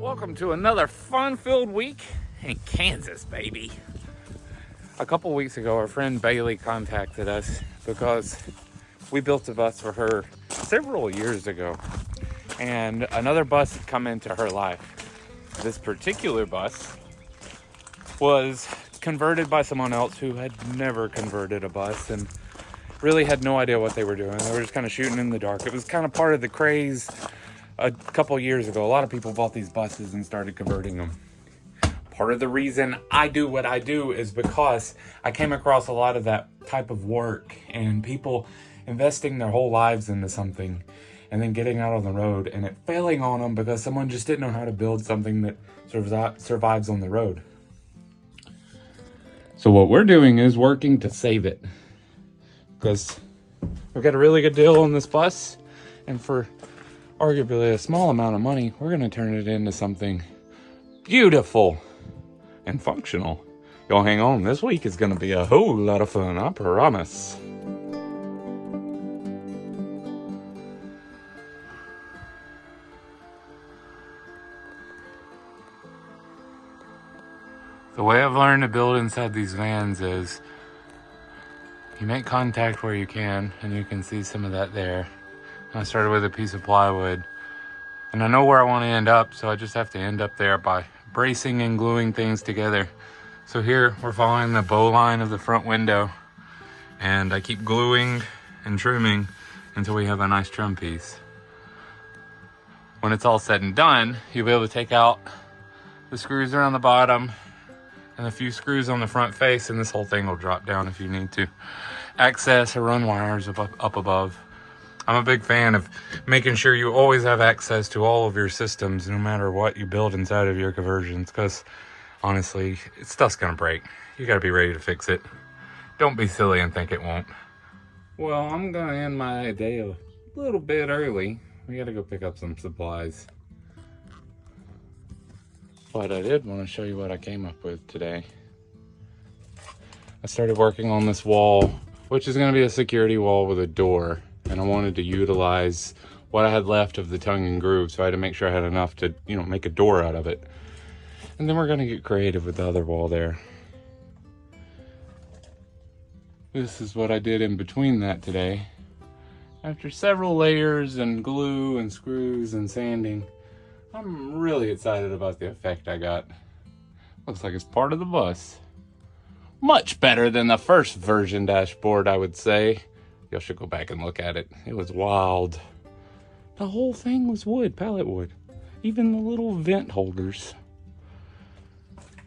Welcome to another fun-filled week in Kansas, baby. A couple weeks ago, our friend Bailey contacted us because we built a bus for her several years ago, and another bus had come into her life. This particular bus was converted by someone else who had never converted a bus and really had no idea what they were doing. They were just kind of shooting in the dark. It was kind of part of the craze a couple years ago. A lot of people bought these buses and started converting them. Part of the reason I do what I do is because I came across a lot of that type of work and people investing their whole lives into something and then getting out on the road and it failing on them because someone just didn't know how to build something that survives on the road. So what we're doing is working to save it, because we've got a really good deal on this bus, and for arguably a small amount of money, we're going to turn it into something beautiful and functional. Y'all hang on, this week is going to be a whole lot of fun, I promise. The way I've learned to build inside these vans is you make contact where you can, and you can see some of that there. I started with a piece of plywood, and I know where I want to end up, so I just have to end up there by bracing and gluing things together. So here we're following the bow line of the front window, and I keep gluing and trimming until we have a nice trim piece. When it's all said and done, you'll be able to take out the screws around the bottom and a few screws on the front face, and this whole thing will drop down if you need to access or run wires up above. I'm a big fan of making sure you always have access to all of your systems no matter what you build inside of your conversions, because honestly, stuff's gonna break. You gotta be ready to fix it. Don't be silly and think it won't. Well, I'm gonna end my day a little bit early. We gotta go pick up some supplies. But I did want to show you what I came up with today. I started working on this wall, which is going to be a security wall with a door. And I wanted to utilize what I had left of the tongue and groove, so I had to make sure I had enough to, make a door out of it. And then we're going to get creative with the other wall there. This is what I did in between that today. After several layers and glue and screws and sanding, I'm really excited about the effect I got. Looks like it's part of the bus. Much better than the first version dashboard, I would say. Y'all should go back and look at it. It was wild. The whole thing was wood, pallet wood. Even the little vent holders.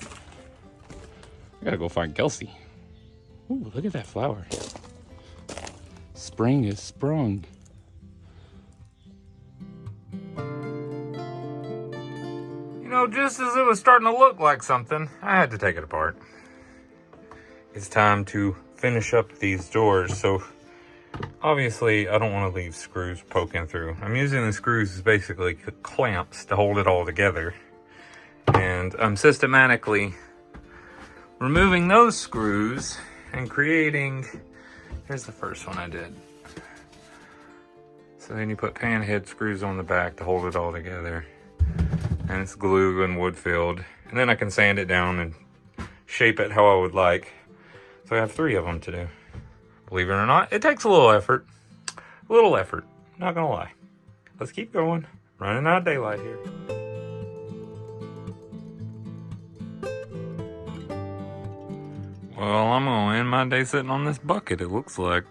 I gotta go find Kelsey. Ooh, look at that flower. Spring is sprung. Just as it was starting to look like something, I had to take it apart. It's time to finish up these doors. So obviously I don't want to leave screws poking through. I'm using the screws as basically clamps to hold it all together. And I'm systematically removing those screws and creating, here's the first one I did. So then you put pan head screws on the back to hold it all together. And it's glue and wood filled. And then I can sand it down and shape it how I would like. So I have 3 of them to do. Believe it or not, it takes a little effort. A little effort, not gonna lie. Let's keep going. Running out of daylight here. Well, I'm gonna end my day sitting on this bucket, it looks like.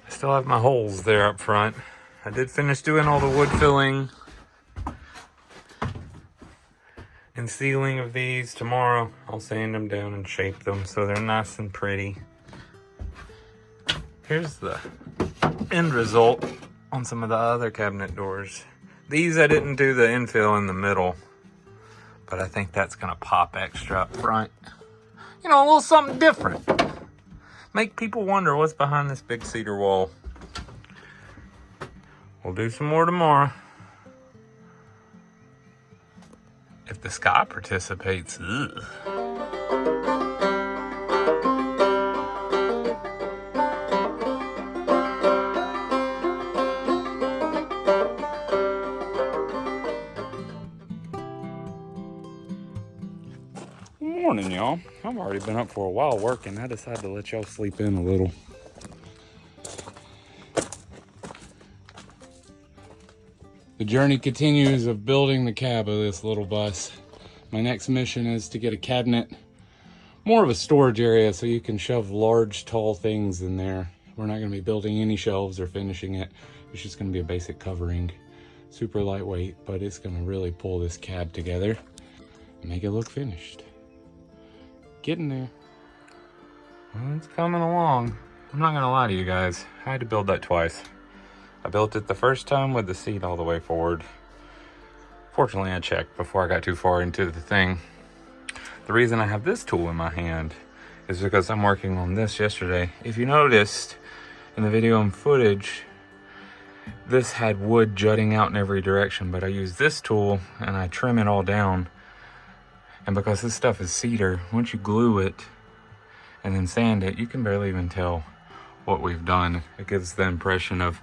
Still have my holes there up front. I did finish doing all the wood filling and sealing of these. Tomorrow I'll sand them down and shape them so they're nice and pretty. Here's the end result on some of the other cabinet doors. These I didn't do the infill in the middle, but I think that's gonna pop extra up front. A little something different. Make people wonder what's behind this big cedar wall. We'll do some more tomorrow. If the sky participates, ugh. morning, y'all. I've already been up for a while working. I decided to let y'all sleep in a little. The journey continues of building the cab of this little bus. My next mission is to get a cabinet, more of a storage area so you can shove large, tall things in there. We're not gonna be building any shelves or finishing it. It's just gonna be a basic covering. Super lightweight, but it's gonna really pull this cab together and make it look finished. Getting there. Well, it's coming along. I'm not gonna lie to you guys. I had to build that twice. I built it the first time with the seat all the way forward. Fortunately, I checked before I got too far into the thing. The reason I have this tool in my hand is because I'm working on this yesterday. If you noticed in the video and footage, this had wood jutting out in every direction, but I use this tool and I trim it all down. And because this stuff is cedar, once you glue it and then sand it, you can barely even tell what we've done. It gives the impression of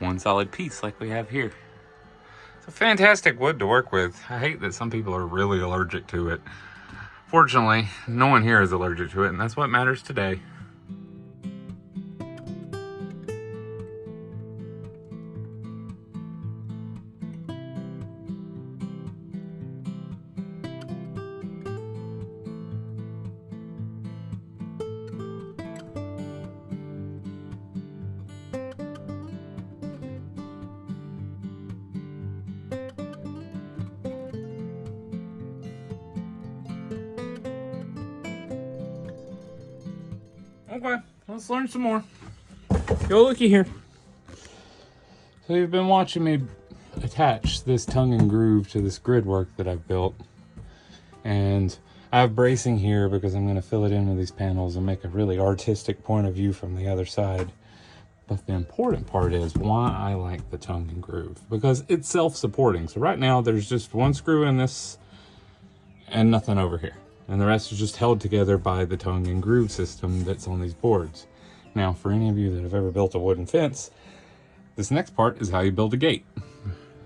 one solid piece like we have here. It's a fantastic wood to work with. I hate that some people are really allergic to it. Fortunately, no one here is allergic to it, and that's what matters today. Okay, let's learn some more. Go looky here. So you've been watching me attach this tongue and groove to this grid work that I've built. And I have bracing here because I'm going to fill it in with these panels and make a really artistic point of view from the other side. But the important part is why I like the tongue and groove, because it's self-supporting. So right now there's just one screw in this and nothing over here. And the rest is just held together by the tongue and groove system that's on these boards. Now, for any of you that have ever built a wooden fence, this next part is how you build a gate.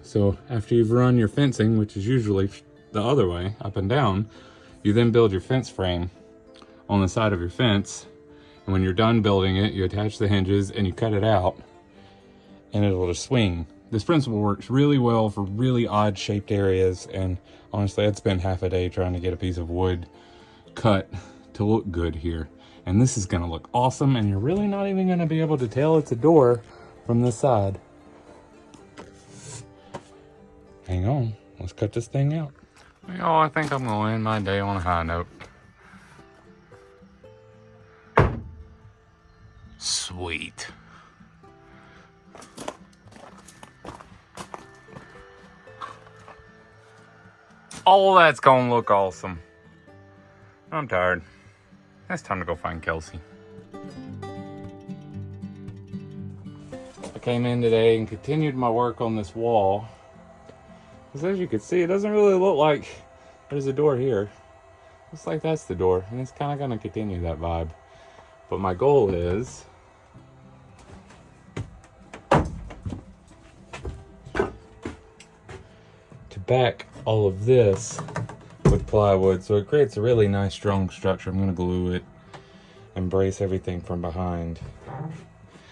So after you've run your fencing, which is usually the other way, up and down, you then build your fence frame on the side of your fence. And when you're done building it, you attach the hinges and you cut it out and it'll just swing. This principle works really well for really odd shaped areas, and honestly, I'd spend half a day trying to get a piece of wood cut to look good here. And this is gonna look awesome, and you're really not even gonna be able to tell it's a door from this side. Hang on, let's cut this thing out. Oh, I think I'm gonna end my day on a high note. Sweet. Oh, that's gonna look awesome. I'm tired. It's time to go find Kelsey. I came in today and continued my work on this wall. Because as you can see, it doesn't really look like there's a door here. Looks like that's the door, and it's kind of gonna continue that vibe. But my goal is to back all of this with plywood so it creates a really nice strong structure. I'm gonna glue it and brace everything from behind.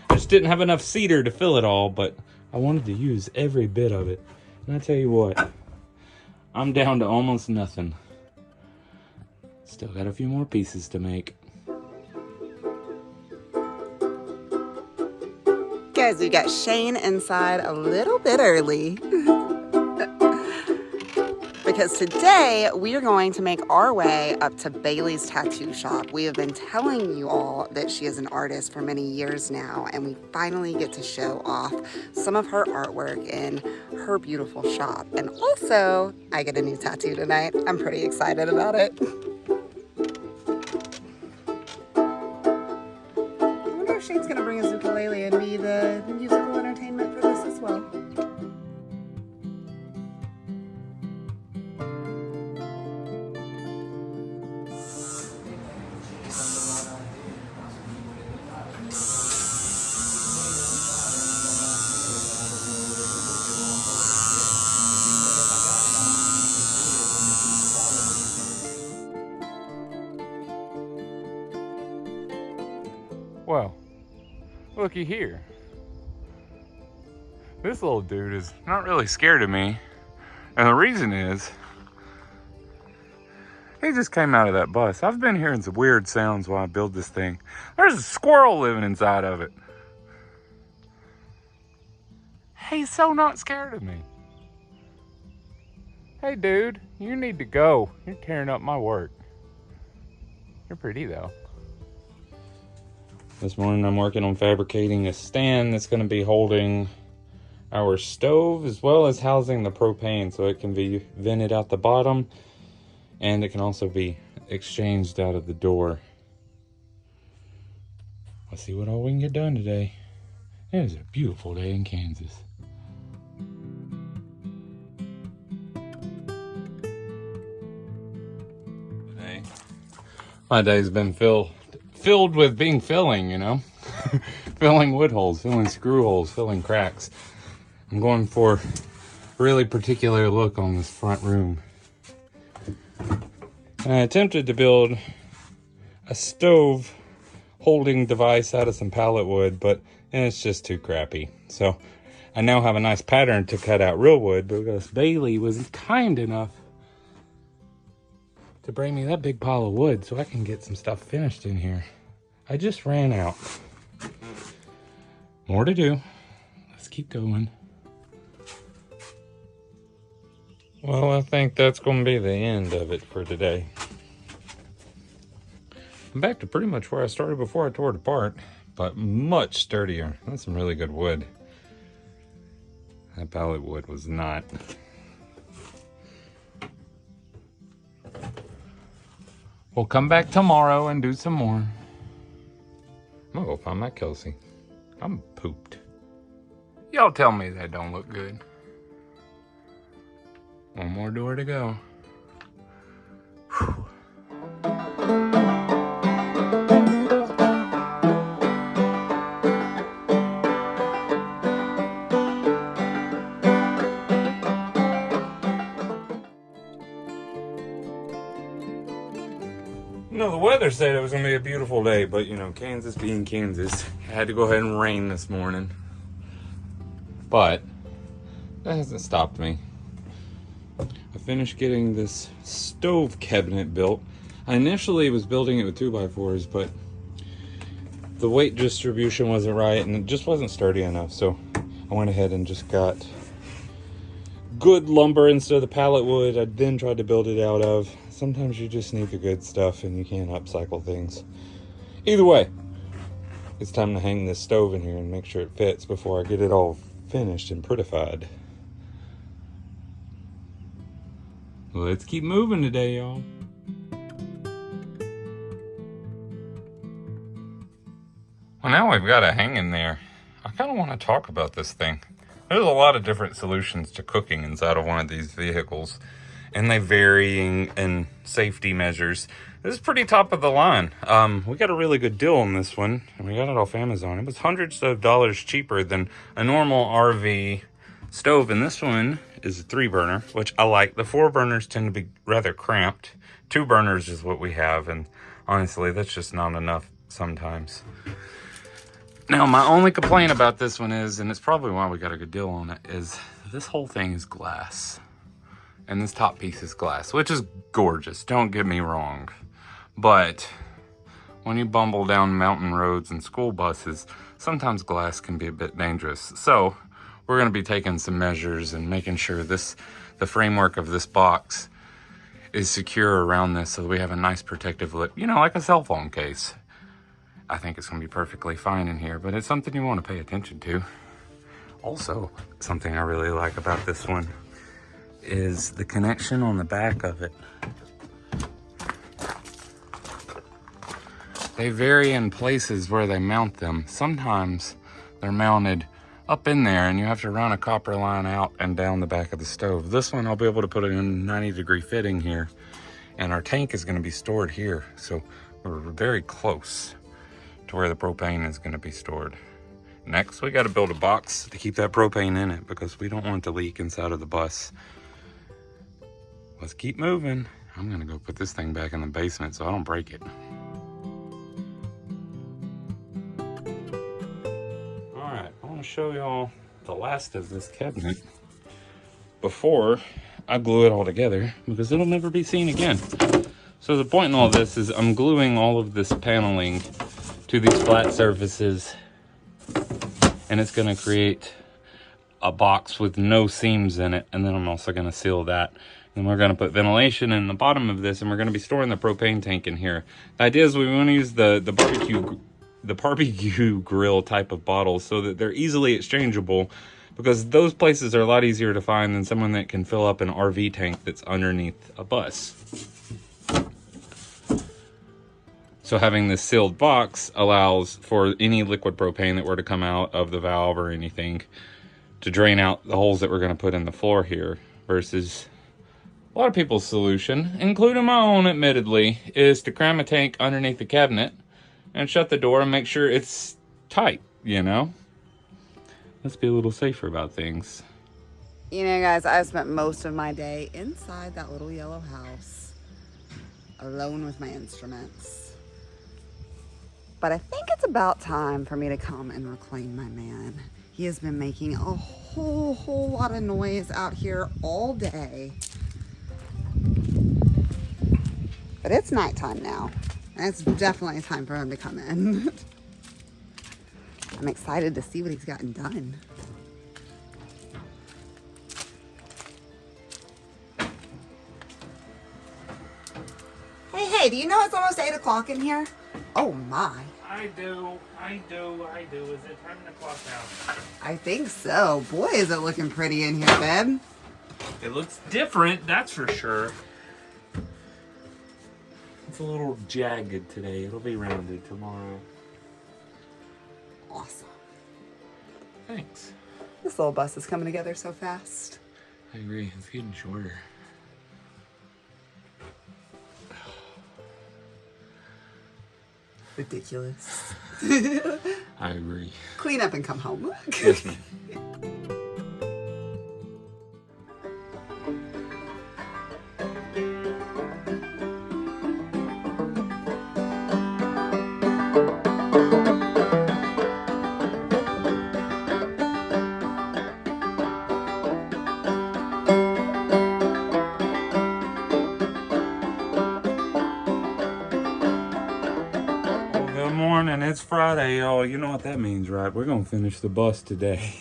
I just didn't have enough cedar to fill it all, but I wanted to use every bit of it. And I tell you what, I'm down to almost nothing. Still got a few more pieces to make. Guys, we got Shane inside a little bit early. Because today we are going to make our way up to Bailey's tattoo shop. We have been telling you all that she is an artist for many years now, and we finally get to show off some of her artwork in her beautiful shop. And also, I get a new tattoo tonight. I'm pretty excited about it. I wonder if Shane's gonna bring his ukulele and be the musical entertainment for this as well. looky here. This little dude is not really scared of me. And the reason is, he just came out of that bus. I've been hearing some weird sounds while I build this thing. There's a squirrel living inside of it. He's so not scared of me. Hey dude, you need to go. You're tearing up my work. You're pretty though. This morning I'm working on fabricating a stand that's going to be holding our stove as well as housing the propane so it can be vented out the bottom and it can also be exchanged out of the door. Let's see what all we can get done today. It is a beautiful day in Kansas. Today, my day's been filled with being filling, you know? Filling wood holes, filling screw holes, filling cracks. I'm going for a really particular look on this front room. And I attempted to build a stove holding device out of some pallet wood, but it's just too crappy. So I now have a nice pattern to cut out real wood because Bailey was kind enough to bring me that big pile of wood so I can get some stuff finished in here. I just ran out. More to do. Let's keep going. Well, I think that's going to be the end of it for today. I'm back to pretty much where I started before I tore it apart, but much sturdier. That's some really good wood. That pallet wood was not. We'll come back tomorrow and do some more. I'm gonna go find my Kelsey. I'm pooped. Y'all tell me that don't look good. One more door to go. Whew. You know, the weather said it was going to be a beautiful day, but you know, Kansas being Kansas, it had to go ahead and rain this morning. But that hasn't stopped me. I finished getting this stove cabinet built. I initially was building it with 2x4s, but the weight distribution wasn't right and it just wasn't sturdy enough. So I went ahead and just got good lumber instead of the pallet wood I then tried to build it out of. Sometimes you just need the good stuff and you can't upcycle things. Either way, it's time to hang this stove in here and make sure it fits before I get it all finished and prettified. Let's keep moving today, y'all. Well, now we've got it hanging there. I kind of want to talk about this thing. There's a lot of different solutions to cooking inside of one of these vehicles, and they vary in safety measures. This is pretty top of the line. We got a really good deal on this one, and we got it off Amazon. It was hundreds of dollars cheaper than a normal RV stove, and this one is a 3-burner, which I like. The 4 burners tend to be rather cramped. 2 burners is what we have, and honestly, that's just not enough sometimes. Now, my only complaint about this one is, and it's probably why we got a good deal on it, is this whole thing is glass. And this top piece is glass, which is gorgeous, don't get me wrong. But when you bumble down mountain roads and school buses, sometimes glass can be a bit dangerous. So we're going to be taking some measures and making sure the framework of this box is secure around this so we have a nice protective lip, you know, like a cell phone case. I think it's going to be perfectly fine in here, but it's something you want to pay attention to. Also, something I really like about this one is the connection on the back of it. They vary in places where they mount them. Sometimes they're mounted up in there and you have to run a copper line out and down the back of the stove. This one I'll be able to put it in a 90-degree fitting here, and our tank is going to be stored here. So we're very close to where the propane is going to be stored. Next, we got to build a box to keep that propane in it because we don't want it to leak inside of the bus. Let's keep moving. I'm going to go put this thing back in the basement so I don't break it. show y'all the last of this cabinet before I glue it all together, because it'll never be seen again. So the point in all this is I'm gluing all of this paneling to these flat surfaces, and it's going to create a box with no seams in it. And then I'm also going to seal that. And we're going to put ventilation in the bottom of this, and we're going to be storing the propane tank in here. The idea is we want to use the barbecue grill type of bottles so that they're easily exchangeable, because those places are a lot easier to find than someone that can fill up an RV tank that's underneath a bus. So having this sealed box allows for any liquid propane that were to come out of the valve or anything to drain out the holes that we're going to put in the floor here, versus a lot of people's solution, including my own admittedly, is to cram a tank underneath the cabinet and shut the door and make sure it's tight, you know? Let's be a little safer about things. You know, guys, I've spent most of my day inside that little yellow house, alone with my instruments. But I think it's about time for me to come and reclaim my man. He has been making a whole lot of noise out here all day. But it's nighttime now, and it's definitely time for him to come in. I'm excited to see what he's gotten done. Hey, do you know it's almost 8 o'clock in here? Oh my. I do. Is it time to clock out? I think so. Boy, is it looking pretty in here, babe. It looks different, that's for sure. It's a little jagged today. It'll be rounded tomorrow. Awesome. Thanks. This little bus is coming together so fast. I agree. It's getting shorter. Ridiculous. I agree. Clean up and come home. Yes, ma'am. It's Friday, y'all. You know what that means, right? We're gonna finish the bus today.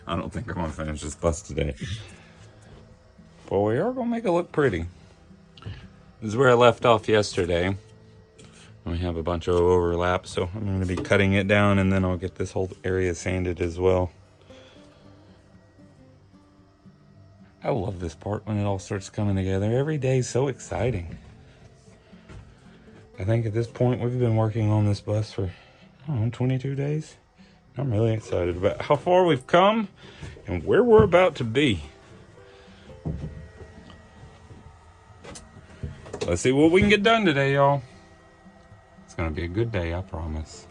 I don't think I'm gonna finish this bus today, but we are gonna make it look pretty. This is where I left off yesterday. We have a bunch of overlap, so I'm gonna be cutting it down, and then I'll get this whole area sanded as well. I love this part when it all starts coming together. Every day is so exciting. I think at this point we've been working on this bus for, I don't know, 22 days. I'm really excited about how far we've come and where we're about to be. Let's see what we can get done today, y'all. It's gonna be a good day, I promise.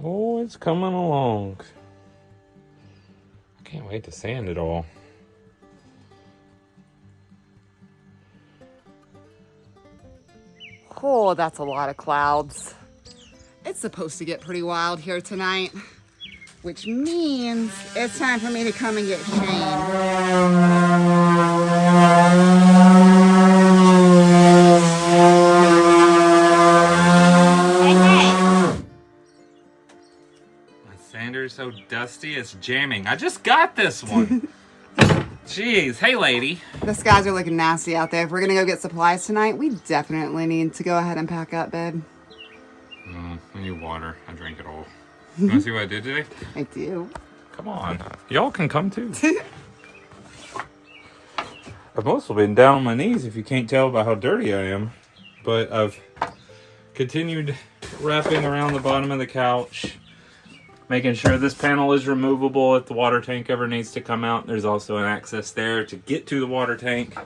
Oh, it's coming along. I can't wait to sand it all. Oh, that's a lot of clouds. It's supposed to get pretty wild here tonight, which means it's time for me to come and get Shane. My sander's so dusty, it's jamming. I just got this one. Jeez, hey lady. The skies are looking nasty out there. If we're gonna go get supplies tonight, we definitely need to go ahead and pack up, babe. I need water. I drank it all. You wanna see what I did today? I do. Come on. Y'all can come too. I've mostly been down on my knees if you can't tell by how dirty I am. But I've continued wrapping around the bottom of the couch, making sure this panel is removable if the water tank ever needs to come out. There's also an access there to get to the water tank.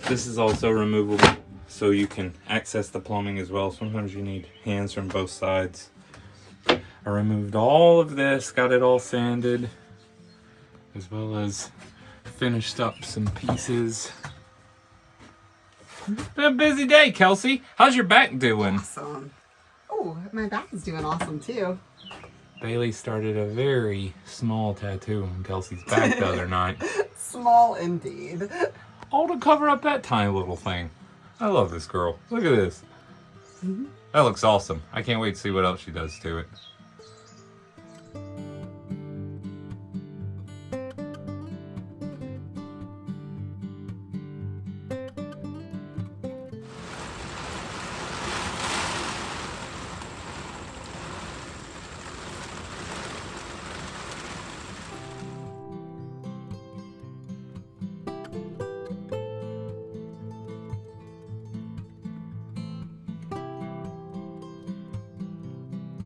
This is also removable, so you can access the plumbing as well. Sometimes you need hands from both sides. I removed all of this, got it all sanded, as well as finished up some pieces. It's been a busy day, Kelsey. How's your back doing? Awesome. Oh, Ooh, my back is doing awesome too. Bailey started a very small tattoo on Kelsey's back the other night. Small indeed. All to cover up that tiny little thing. I love this girl. Look at this. That looks awesome. I can't wait to see what else she does to it.